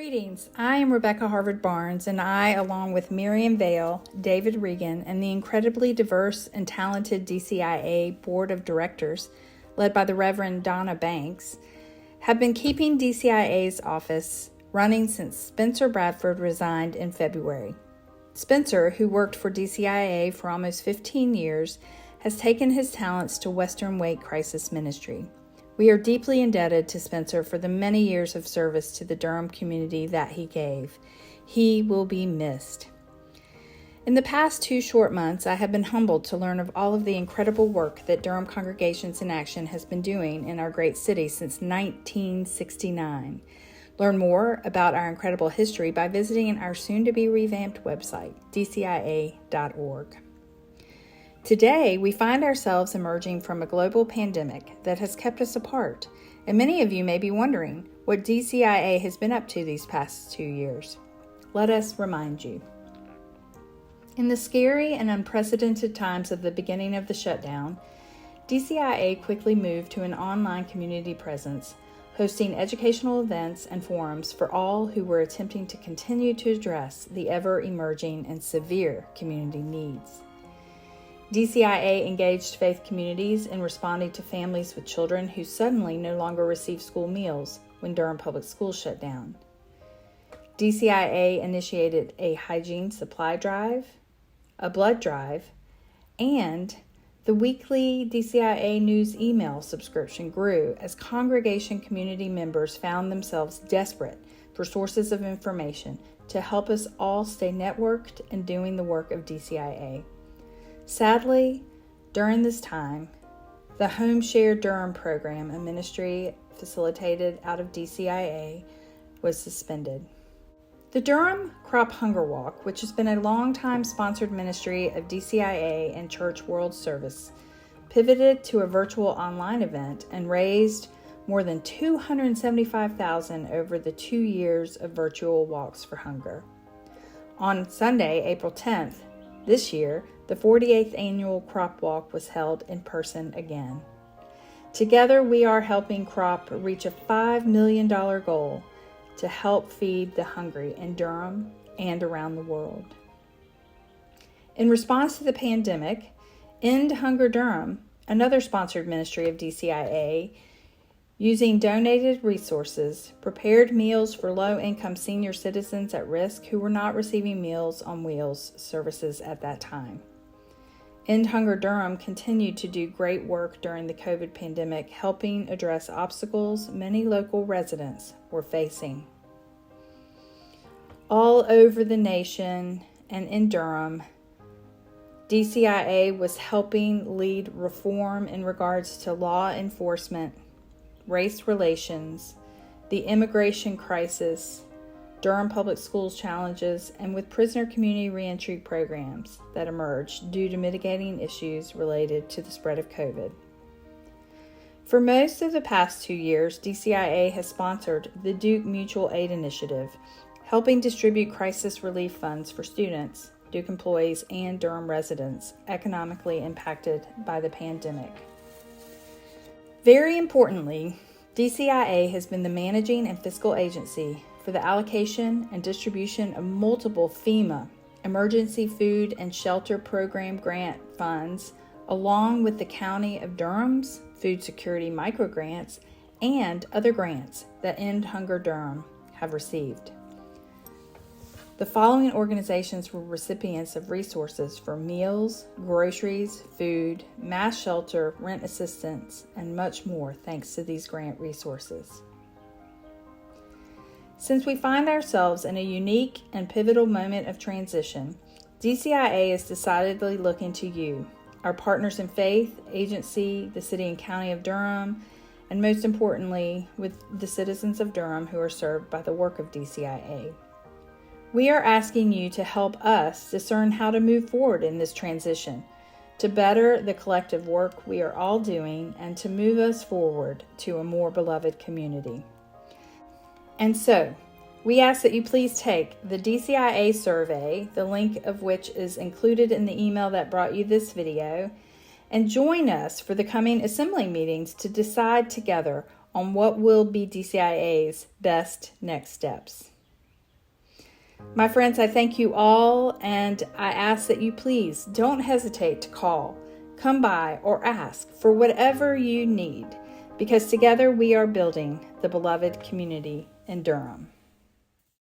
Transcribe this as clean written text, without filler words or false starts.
Greetings. I am Rebecca Harvard Barnes, and I, along with Miriam Vale, David Regan, and the incredibly diverse and talented DCIA Board of Directors, led by the Reverend Donna Banks, have been keeping DCIA's office running since Spencer Bradford resigned in February. Spencer, who worked for DCIA for almost 15 years, has taken his talents to Western Wake Crisis Ministry. We are deeply indebted to Spencer for the many years of service to the Durham community that he gave. He will be missed. In the past 2 short months, I have been humbled to learn of all of the incredible work that Durham Congregations in Action has been doing in our great city since 1969. Learn more about our incredible history by visiting our soon-to-be revamped website, dcia.org. Today, we find ourselves emerging from a global pandemic that has kept us apart, and many of you may be wondering what DCIA has been up to these past 2 years. Let us remind you. In the scary and unprecedented times of the beginning of the shutdown, DCIA quickly moved to an online community presence, hosting educational events and forums for all who were attempting to continue to address the ever-emerging and severe community needs. DCIA engaged faith communities in responding to families with children who suddenly no longer received school meals when Durham Public Schools shut down. DCIA initiated a hygiene supply drive, a blood drive, and the weekly DCIA News email subscription grew as congregation community members found themselves desperate for sources of information to help us all stay networked and doing the work of DCIA. Sadly, during this time, the Home Share Durham program, a ministry facilitated out of DCIA, was suspended. The Durham Crop Hunger Walk, which has been a long-time sponsored ministry of DCIA and Church World Service, pivoted to a virtual online event and raised more than $275,000 over the 2 years of virtual walks for hunger. On Sunday, April 10th, this year, the 48th annual Crop Walk was held in person again. Together, we are helping Crop reach a $5 million goal to help feed the hungry in Durham and around the world. In response to the pandemic, End Hunger Durham, another sponsored ministry of DCIA, using donated resources, prepared meals for low-income senior citizens at risk who were not receiving Meals on Wheels services at that time. End Hunger Durham continued to do great work during the COVID pandemic, helping address obstacles many local residents were facing. All over the nation and in Durham, DCIA was helping lead reform in regards to law enforcement, race relations, the immigration crisis, Durham Public Schools challenges, and with prisoner community reentry programs that emerged due to mitigating issues related to the spread of COVID. For most of the past 2 years, DCIA has sponsored the Duke Mutual Aid Initiative, helping distribute crisis relief funds for students, Duke employees, and Durham residents economically impacted by the pandemic. Very importantly, DCIA has been the managing and fiscal agency for the allocation and distribution of multiple FEMA, Emergency Food and Shelter Program grant funds, along with the County of Durham's Food Security microgrants and other grants that End Hunger Durham have received. The following organizations were recipients of resources for meals, groceries, food, mass shelter, rent assistance, and much more thanks to these grant resources. Since we find ourselves in a unique and pivotal moment of transition, DCIA is decidedly looking to you, our partners in faith, agency, the City and County of Durham, and most importantly, with the citizens of Durham who are served by the work of DCIA. We are asking you to help us discern how to move forward in this transition, to better the collective work we are all doing, and to move us forward to a more beloved community. And so, we ask that you please take the DCIA survey, the link of which is included in the email that brought you this video, and join us for the coming assembly meetings to decide together on what will be DCIA's best next steps. My friends, I thank you all, and I ask that you please don't hesitate to call, come by, or ask for whatever you need, because together we are building the beloved community in Durham.